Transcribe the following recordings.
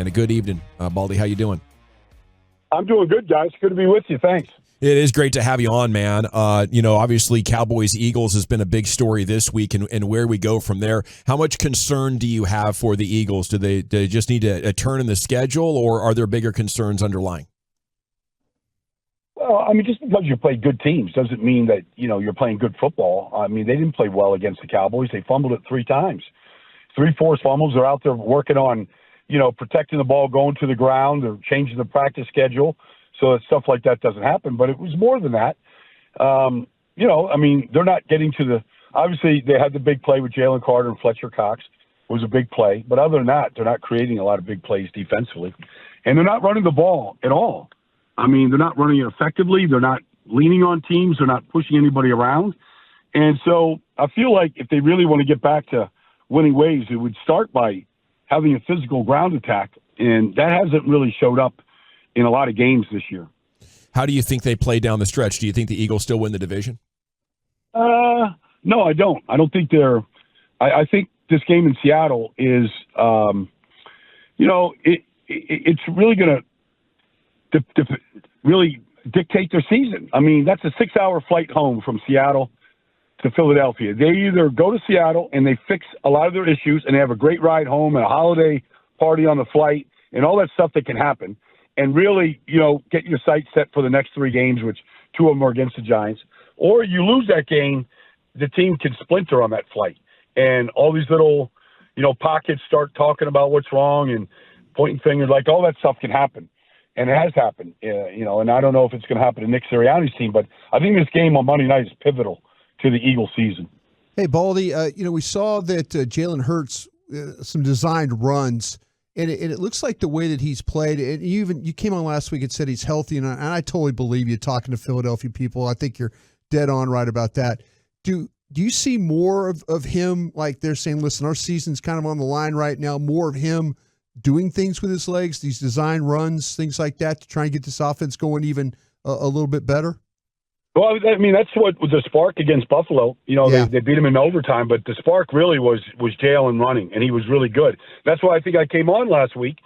and a good evening. Baldy, how you doing? I'm doing good, guys. Good to be with you. Thanks. It is great to have you on, man. Obviously Cowboys-Eagles has been a big story this week, and where we go from there. How much concern do you have for the Eagles? Do they just need a turn in the schedule, or are there bigger concerns underlying? Well, I mean, just because you play good teams doesn't mean that, you're playing good football. I mean, they didn't play well against the Cowboys. They fumbled it 3 times. 3 forced fumbles. They're out there working on, protecting the ball, going to the ground. They're changing the practice schedule so that stuff like that doesn't happen. But it was more than that. They're not getting to the – obviously, they had the big play with Jalen Carter and Fletcher Cox. It was a big play. But other than that, they're not creating a lot of big plays defensively. And they're not running the ball at all. I mean, they're not running it effectively. They're not leaning on teams. They're not pushing anybody around. And so I feel like if they really want to get back to winning ways, it would start by having a physical ground attack. And that hasn't really showed up in a lot of games this year. How do you think they play down the stretch? Do you think the Eagles still win the division? No, I don't. I don't think they're – I think this game in Seattle is, it's really going to really dictate their season. I mean, that's a 6-hour flight home from Seattle to Philadelphia. They either go to Seattle and they fix a lot of their issues and they have a great ride home and a holiday party on the flight and all that stuff that can happen, and really, get your sights set for the next 3 games, which 2 of them are against the Giants. Or you lose that game, the team can splinter on that flight. And all these little, pockets start talking about what's wrong and pointing fingers, like all that stuff can happen. And it has happened, and I don't know if it's going to happen to Nick Sirianni's team, but I think this game on Monday night is pivotal to the Eagles season. Hey, Baldy, we saw that Jalen Hurts, some designed runs, and it looks like the way that he's played, and you came on last week and said he's healthy, and I totally believe you talking to Philadelphia people. I think you're dead on right about that. Do you see more of him, like they're saying, listen, our season's kind of on the line right now, more of him doing things with his legs, these design runs, things like that, to try and get this offense going even a little bit better? Well, I mean, that's what was the spark against Buffalo. They beat him in overtime, but the spark really was Jalen running, and he was really good. That's why I think I came on last week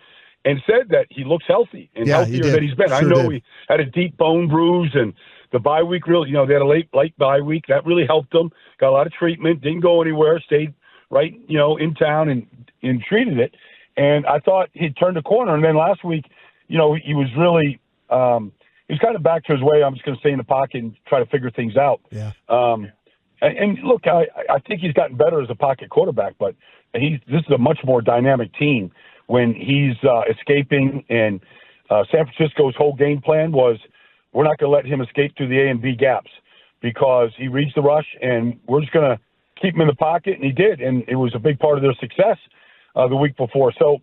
and said that he looks healthy and healthier than he's been. Sure, I know he had a deep bone bruise, and the bye week really, they had a late bye week. That really helped him. Got a lot of treatment, didn't go anywhere, stayed right, in town and treated it. And I thought he'd turned a corner. And then last week, he was really he was kind of back to his way. I'm just going to stay in the pocket and try to figure things out. Yeah. And look, I think he's gotten better as a pocket quarterback, but this is a much more dynamic team when he's escaping. And San Francisco's whole game plan was, we're not going to let him escape through the A and B gaps because he reads the rush, and we're just going to keep him in the pocket. And he did, and it was a big part of their success the week before. So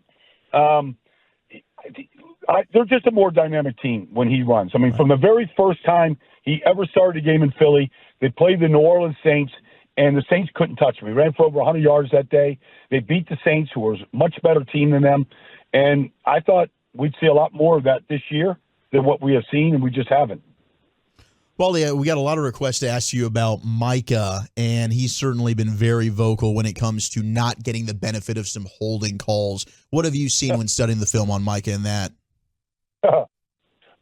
they're just a more dynamic team when he runs. I mean, from the very first time he ever started a game in Philly, they played the New Orleans Saints, and the Saints couldn't touch him. He ran for over 100 yards that day. They beat the Saints, who was a much better team than them. And I thought we'd see a lot more of that this year than what we have seen, and we just haven't. Baldy, we got a lot of requests to ask you about Micah, and he's certainly been very vocal when it comes to not getting the benefit of some holding calls. What have you seen when studying the film on Micah and that?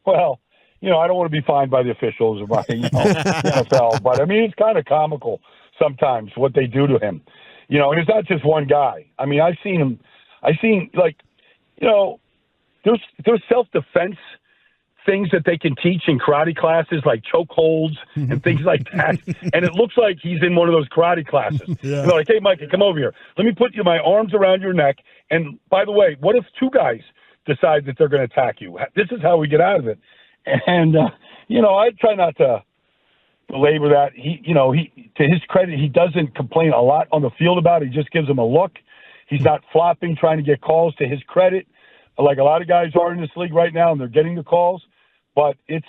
Well, I don't want to be fined by the officials or by the NFL, but I mean, it's kind of comical sometimes what they do to him. And it's not just one guy. I mean, there's self-defense things that they can teach in karate classes, like choke holds and things like that. And it looks like he's in one of those karate classes. Yeah. They're like, hey, Micah, come over here. Let me put my arms around your neck. And by the way, what if 2 guys decide that they're going to attack you? This is how we get out of it. And, I try not to belabor that. He, to his credit, he doesn't complain a lot on the field about it. He just gives them a look. He's not flopping, trying to get calls, to his credit, like a lot of guys are in this league right now, and they're getting the calls. But it's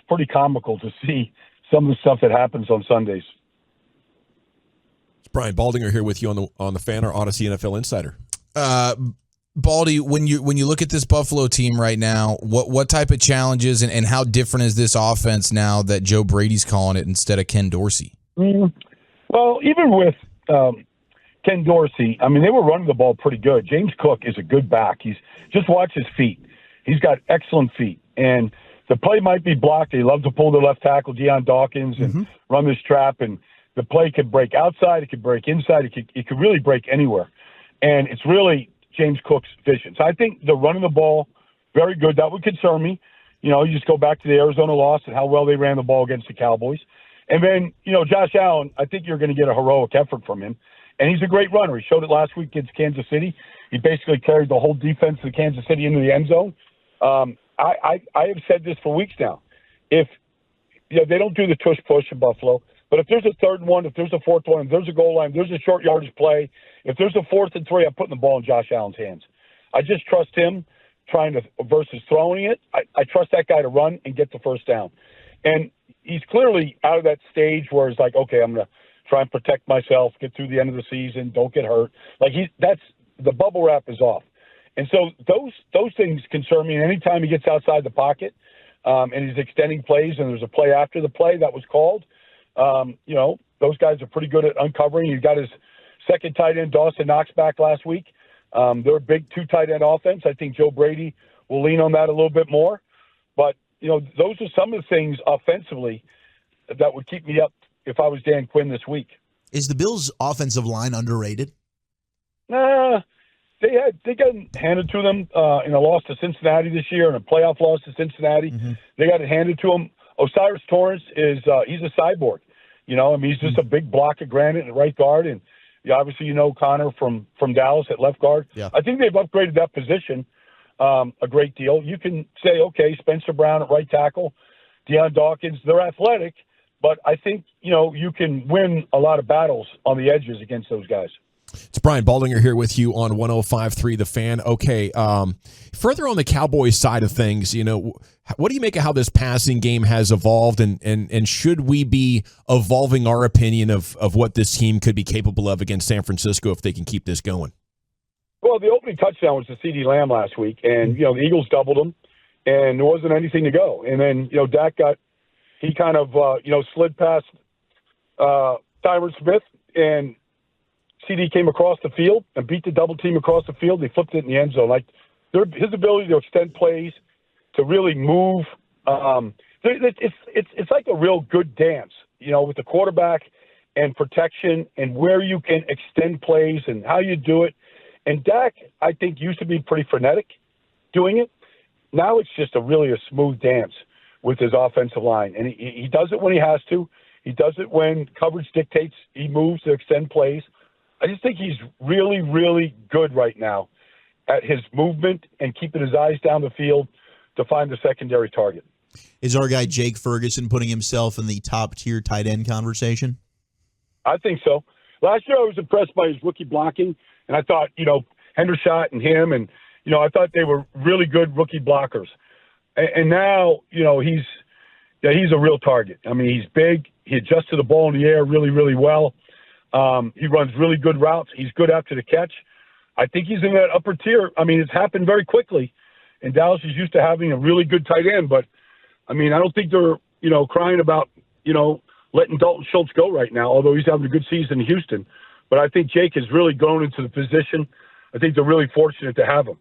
pretty comical to see some of the stuff that happens on Sundays. It's Brian Baldinger here with you on the Fan, our Audacy NFL Insider. Baldy, when you look at this Buffalo team right now, what type of challenges and how different is this offense now that Joe Brady's calling it instead of Ken Dorsey? Well, even with Ken Dorsey, I mean, they were running the ball pretty good. James Cook is a good back. Just watch his feet. He's got excellent feet. And the play might be blocked. They love to pull the left tackle, Deion Dawkins, and run this trap. And the play could break outside. It could break inside. It could really break anywhere. And it's really James Cook's vision. So I think they're running the ball very good. That would concern me. You know, you just go back to the Arizona loss and how well they ran the ball against the Cowboys. And then, you know, Josh Allen, I think you're going to get a heroic effort from him. And he's a great runner. He showed it last week against Kansas City. He basically carried the whole defense of Kansas City into the end zone. I have said this for weeks now. If they don't do the tush push in Buffalo, but if there's a 3rd and 1, if there's a 4th one, if there's a goal line, if there's a short yardage play, if there's a 4th and 3, I'm putting the ball in Josh Allen's hands. I just trust him versus throwing it. I trust that guy to run and get the first down. And he's clearly out of that stage where it's like, okay, I'm going to try and protect myself, get through the end of the season, don't get hurt. Like that's the bubble wrap is off. And so those things concern me. And anytime he gets outside the pocket and he's extending plays and there's a play after the play that was called, those guys are pretty good at uncovering. He's got his second tight end, Dawson Knox, back last week. They're a big 2 tight end offense. I think Joe Brady will lean on that a little bit more. But, those are some of the things offensively that would keep me up if I was Dan Quinn this week. Is the Bills' offensive line underrated? They got handed to them in a loss to Cincinnati this year and a playoff loss to Cincinnati. They got it handed to them. Osiris Torrance is he's a cyborg. He's just a big block of granite at right guard. And obviously, Connor from Dallas at left guard. Yeah. I think they've upgraded that position a great deal. You can say, okay, Spencer Brown at right tackle, Deion Dawkins, they're athletic, but I think, you can win a lot of battles on the edges against those guys. It's Brian Baldinger here with you on 105.3 The Fan. Okay, further on the Cowboys side of things, what do you make of how this passing game has evolved, and should we be evolving our opinion of what this team could be capable of against San Francisco if they can keep this going? Well, the opening touchdown was to CeeDee Lamb last week, and, the Eagles doubled him, and there wasn't anything to go. And then, Dak he kind of, slid past Tyron Smith, and CD came across the field and beat the double team across the field. They flipped it in the end zone. Like his ability to extend plays, to really move. It's like a real good dance, with the quarterback and protection and where you can extend plays and how you do it. And Dak, I think, used to be pretty frenetic doing it. Now it's just really a smooth dance with his offensive line. And he does it when he has to. He does it when coverage dictates. He moves to extend plays. I just think he's really, really good right now at his movement and keeping his eyes down the field to find the secondary target. Is our guy Jake Ferguson putting himself in the top-tier tight end conversation? I think so. Last year I was impressed by his rookie blocking, and I thought, Hendershot and him, and, I thought they were really good rookie blockers. And now, he's a real target. I mean, he's big. He adjusts to the ball in the air really, really well. He runs really good routes. He's good after the catch. I think he's in that upper tier. I mean, it's happened very quickly. And Dallas is used to having a really good tight end. But, I mean, I don't think they're, crying about, letting Dalton Schultz go right now, although he's having a good season in Houston. But I think Jake has really grown into the position. I think they're really fortunate to have him.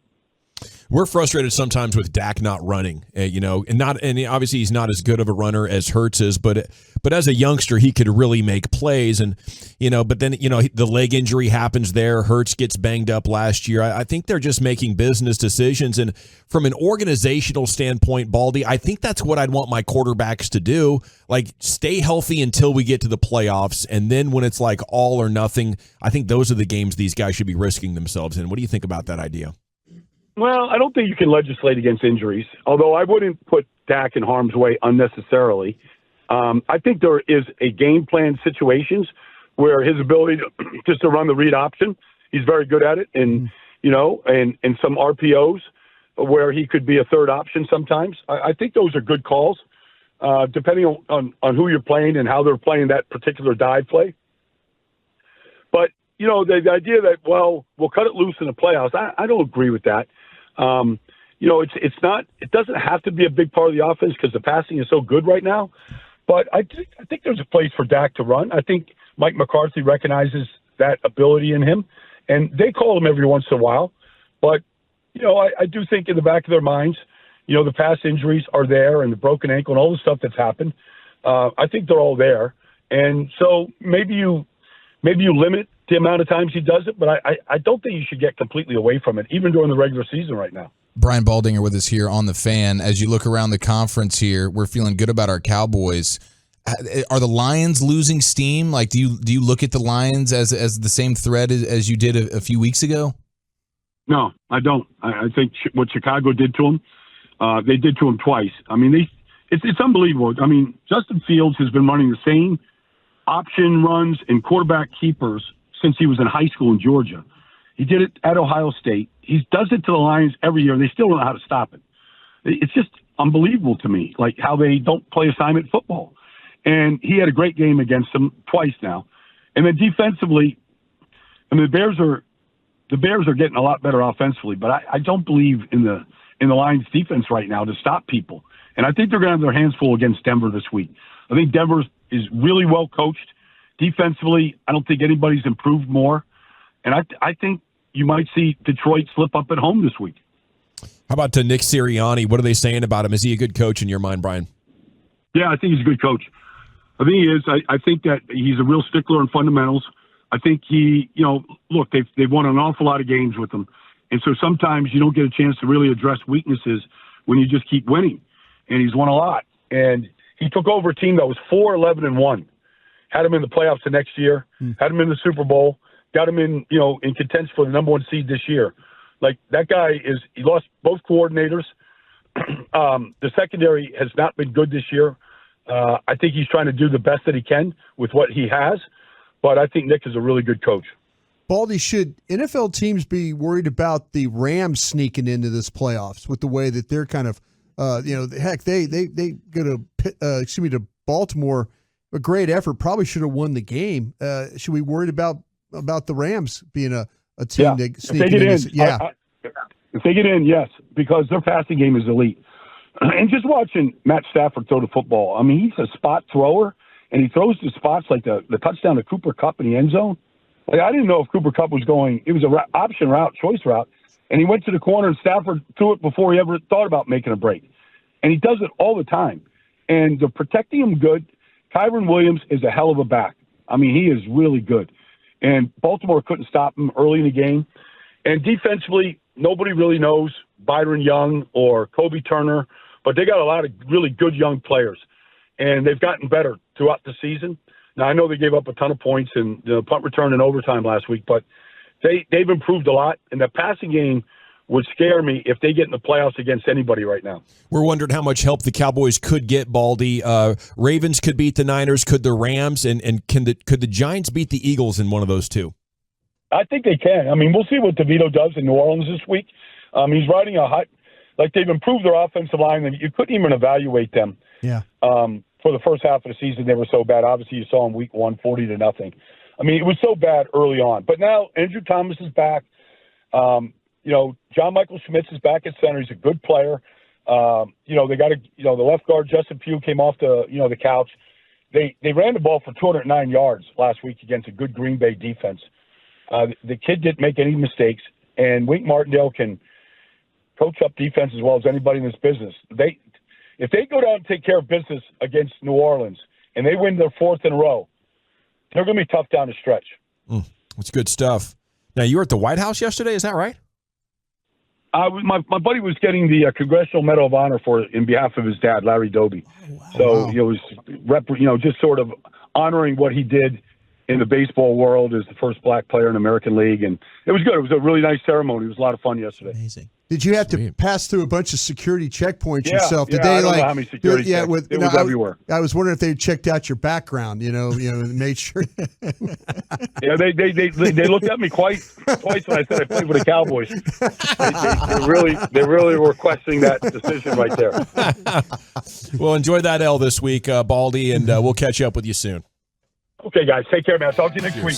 We're frustrated sometimes with Dak not running, and obviously he's not as good of a runner as Hurts is, but as a youngster he could really make plays, and but then the leg injury happens there. Hurts gets banged up last year. I think they're just making business decisions, and from an organizational standpoint, Baldy, I think that's what I'd want my quarterbacks to do. Like, stay healthy until we get to the playoffs, and then when it's like all or nothing, I think those are the games these guys should be risking themselves in. What do you think about that idea? Well, I don't think you can legislate against injuries, although I wouldn't put Dak in harm's way unnecessarily. I think there is a game plan situations where his ability just to run the read option, he's very good at it, and and some RPOs where he could be a third option sometimes. I think those are good calls, depending on who you're playing and how they're playing that particular dive play. But the idea that, well, we'll cut it loose in the playoffs, I don't agree with that. It's not. It doesn't have to be a big part of the offense because the passing is so good right now. But I think there's a place for Dak to run. I think Mike McCarthy recognizes that ability in him. And they call him every once in a while. But, I do think in the back of their minds, the past injuries are there and the broken ankle and all the stuff that's happened. I think they're all there. And so maybe you limit the amount of times he does it, but I don't think you should get completely away from it, even during the regular season right now. Brian Baldinger with us here on The Fan. As you look around the conference here, we're feeling good about our Cowboys. Are the Lions losing steam? Like, do you look at the Lions as the same threat as you did a few weeks ago? No, I don't. I think what Chicago did to them, they did to him twice. I mean, it's unbelievable. I mean, Justin Fields has been running the same option runs and quarterback keepers since he was in high school in Georgia. He did it at Ohio State. He does it to the Lions every year. They still don't know how to stop it. It's just unbelievable to me, like how they don't play assignment football. And he had a great game against them twice now. And then defensively, I mean, the Bears are getting a lot better offensively, but I don't believe in the Lions defense right now to stop people. And I think they're going to have their hands full against Denver this week. I think Denver is really well coached. Defensively, I don't think anybody's improved more. And I think you might see Detroit slip up at home this week. How about Nick Sirianni? What are they saying about him? Is he a good coach in your mind, Brian? Yeah, I think he's a good coach. I think he is. I think that he's a real stickler in fundamentals. I think he, look, they've won an awful lot of games with him. And so sometimes you don't get a chance to really address weaknesses when you just keep winning. And he's won a lot. And he took over a team that was 4-11-1. Had him in the playoffs the next year, had him in the Super Bowl, got him in contention for the number one seed this year. Like, that guy he lost both coordinators. The secondary has not been good this year. I think he's trying to do the best that he can with what he has, but I think Nick is a really good coach. Baldy, should NFL teams be worried about the Rams sneaking into this playoffs with the way that they're kind of, heck, they go to Baltimore, a great effort, probably should have won the game. Should we worried about the Rams being a team that sneaking in? If they get in, yes, because their passing game is elite. And just watching Matt Stafford throw the football, I mean, he's a spot thrower, and he throws to spots like the touchdown to Cooper Kupp in the end zone. Like, I didn't know if Cooper Kupp was going. It was an option route, choice route, and he went to the corner, and Stafford threw it before he ever thought about making a break. And he does it all the time. And they're protecting him good. Kyron Williams is a hell of a back. I mean, he is really good. And Baltimore couldn't stop him early in the game. And defensively, nobody really knows Byron Young or Kobe Turner, but they got a lot of really good young players. And they've gotten better throughout the season. Now, I know they gave up a ton of points in the punt return and overtime last week, but they've improved a lot. And the passing game would scare me if they get in the playoffs against anybody right now. We're wondering how much help the Cowboys could get, Baldy. Ravens could beat the Niners, could the Rams, and could the Giants beat the Eagles in one of those two? I think they can. I mean, we'll see what DeVito does in New Orleans this week. He's riding a hot – like, they've improved their offensive line, and you couldn't even evaluate them. Yeah. For the first half of the season, they were so bad. Obviously, you saw them week 1, 40-0. I mean, it was so bad early on. But now Andrew Thomas is back. John Michael Schmitz is back at center. He's a good player. They got the left guard, Justin Pugh, came off the couch. They ran the ball for 209 yards last week against a good Green Bay defense. The kid didn't make any mistakes, and Wink Martindale can coach up defense as well as anybody in this business. If they go down and take care of business against New Orleans and they win their fourth in a row, they're going to be tough down the stretch. That's good stuff. Now, you were at the White House yesterday, is that right? My buddy was getting the Congressional Medal of Honor in behalf of his dad, Larry Doby. Oh, wow. So it was just sort of honoring what he did in the baseball world as the first black player in the American League, and it was good. It was a really nice ceremony. It was a lot of fun yesterday. Amazing. Did you have to pass through a bunch of security checkpoints yourself? Did I don't know how many security checks. It was everywhere. I was wondering if they checked out your background, and made sure. Yeah, they looked at me twice when I said I played for the Cowboys. They really were questioning that decision right there. Well, enjoy that L this week, Baldy, and we'll catch up with you soon. Okay, guys. Take care, man. Talk to you next week.